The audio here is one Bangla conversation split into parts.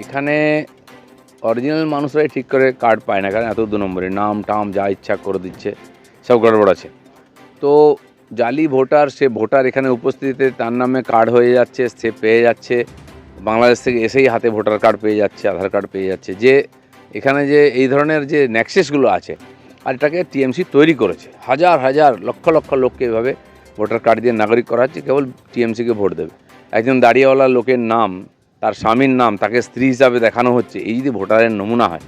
এখানে অরিজিনাল মানুষরাই ঠিক করে কার্ড পায় না, কারণ এত 2 নম্বরে নাম টাম যা ইচ্ছা করে দিচ্ছে, সব গড়বড় আছে। তো জালি ভোটার, সে ভোটার এখানে উপস্থিতিতে তার নামে কার্ড হয়ে যাচ্ছে, সে পেয়ে যাচ্ছে, বাংলাদেশ থেকে এসেই হাতে ভোটার কার্ড পেয়ে যাচ্ছে, আধার কার্ড পেয়ে যাচ্ছে। যে এখানে যে এই ধরনের যে নেক্সেসগুলো আছে, আর এটাকে টিএমসি তৈরি করেছে। হাজার হাজার লক্ষ লক্ষ লোককে এভাবে ভোটার কার্ড দিয়ে নাগরিক করা হচ্ছে, কেবল টিএমসিকে ভোট দেবে। একজন দাড়িওয়ালা লোকের নাম, তার স্বামীর নাম, তাকে স্ত্রী হিসাবে দেখানো হচ্ছে, এই যদি ভোটারের নমুনা হয়,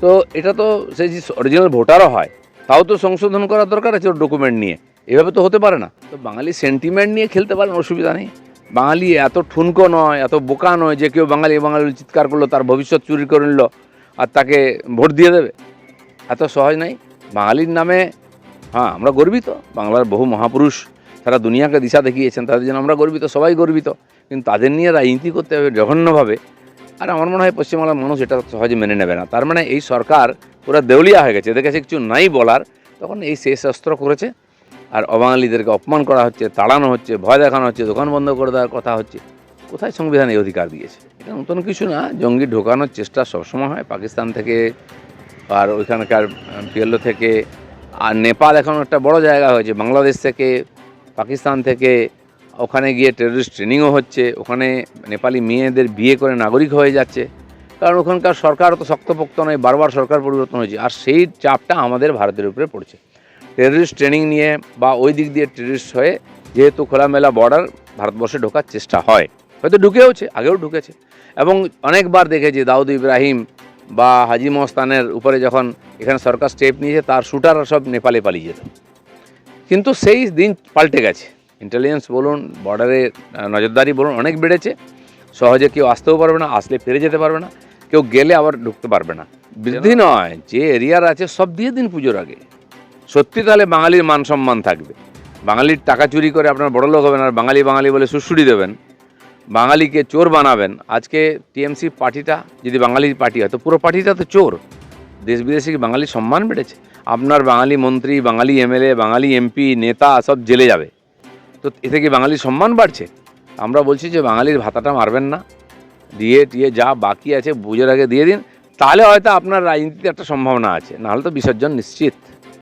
তো এটা তো সে যে অরিজিনাল ভোটারও হয়, তাও তো সংশোধন করার দরকার আছে ওর ডকুমেন্ট নিয়ে। এভাবে তো হতে পারে না। তো বাঙালি সেন্টিমেন্ট নিয়ে খেলতে পারেন, অসুবিধা নেই। বাঙালি এত ঠুনকো নয়, এত বোকা নয় যে কেউ বাঙালি বাঙালি চিৎকার করলো, তার ভবিষ্যৎ চুরি করে নিল আর তাকে ভোট দিয়ে দেবে। এত সহজ নাই বাঙালির নামে। হ্যাঁ, আমরা গর্বিত, বাংলার বহু মহাপুরুষ সারা দুনিয়াকে দিশা দেখিয়েছেন, তাদের জন্য আমরা গর্বিত, সবাই গর্বিত। কিন্তু তাদের নিয়ে রাজনীতি করতে হবে জঘন্যভাবে। আর আমার মনে হয় পশ্চিমবাংলার মানুষ এটা সহজে মেনে নেবে না। তার মানে এই সরকার পুরো দেউলিয়া হয়ে গেছে, এদের কাছে কিছু নাই বলার, তখন এই শেষ অস্ত্র করেছে। আর অবাঙালিদেরকে অপমান করা হচ্ছে, তাড়ানো হচ্ছে, ভয় দেখানো হচ্ছে, দোকান বন্ধ করে দেওয়ার কথা হচ্ছে। কোথায় সংবিধান এই অধিকার দিয়েছে? এটা নতুন কিছু না। জঙ্গি ঢোকানোর চেষ্টা সবসময় হয় পাকিস্তান থেকে, আর ওইখানকার পিএলও থেকে। আর নেপাল এখন একটা বড় জায়গা হয়েছে, বাংলাদেশ থেকে, পাকিস্তান থেকে ওখানে গিয়ে টেররিস্ট ট্রেনিংও হচ্ছে। ওখানে নেপালি মেয়েদের বিয়ে করে নাগরিক হয়ে যাচ্ছে, কারণ ওখানকার সরকার তো শক্তপোক্ত নয়, বারবার সরকার পরিবর্তন হয়েছে। আর সেই চাপটা আমাদের ভারতের উপরে পড়ছে টেররিস্ট ট্রেনিং নিয়ে, বা ওই দিক দিয়ে টেররিস্ট হয়ে, যেহেতু খোলামেলা বর্ডার, ভারতবর্ষে ঢোকার চেষ্টা হয়, হয়তো ঢুকেওছে, আগেও ঢুকেছে। এবং অনেকবার দেখেছি দাউদ ইব্রাহিম বা হাজি মস্তানের উপরে যখন এখানে সরকার স্টেপ নিয়েছে, তার শুটাররা সব নেপালে পালিয়ে যেত। কিন্তু সেই দিন পাল্টে গেছে। ইন্টেলিজেন্স বলুন, বর্ডারে নজরদারি বলুন, অনেক বেড়েছে। সহজে কেউ আসতেও পারবে না, আসলে ফিরে যেতে পারবে না, কেউ গেলে আবার ঢুকতে পারবে না। বৃদ্ধি নয়, যে এরিয়ার আছে সব দিয়ে দিন পুজোর আগে। সত্যি তাহলে বাঙালির মান সম্মান থাকবে। বাঙালির টাকা চুরি করে আপনার বড়লোক হবেন, আর বাঙালি বাঙালি বলে সুড়সুড়ি দেবেন, বাঙালিকে চোর বানাবেন। আজকে টিএমসি পার্টিটা যদি বাঙালির পার্টি হয়, তো পুরো পার্টিটা তো চোর। দেশ বিদেশে কি বাঙালির সম্মান বেড়েছে? আপনার বাঙালি মন্ত্রী, বাঙালি এমএলএ, বাঙালি এমপি, নেতা সব জেলে যাবে, তো এতে কি বাঙালির সম্মান বাড়ছে? আমরা বলছি যে বাঙালির ভাতাটা মারবেন না, দিয়ে টিয়ে যা বাকি আছে পুজোর আগে দিয়ে দিন, তাহলে হয়তো আপনার রাজনীতিতে একটা সম্ভাবনা আছে, নাহলে তো বিসর্জন নিশ্চিত।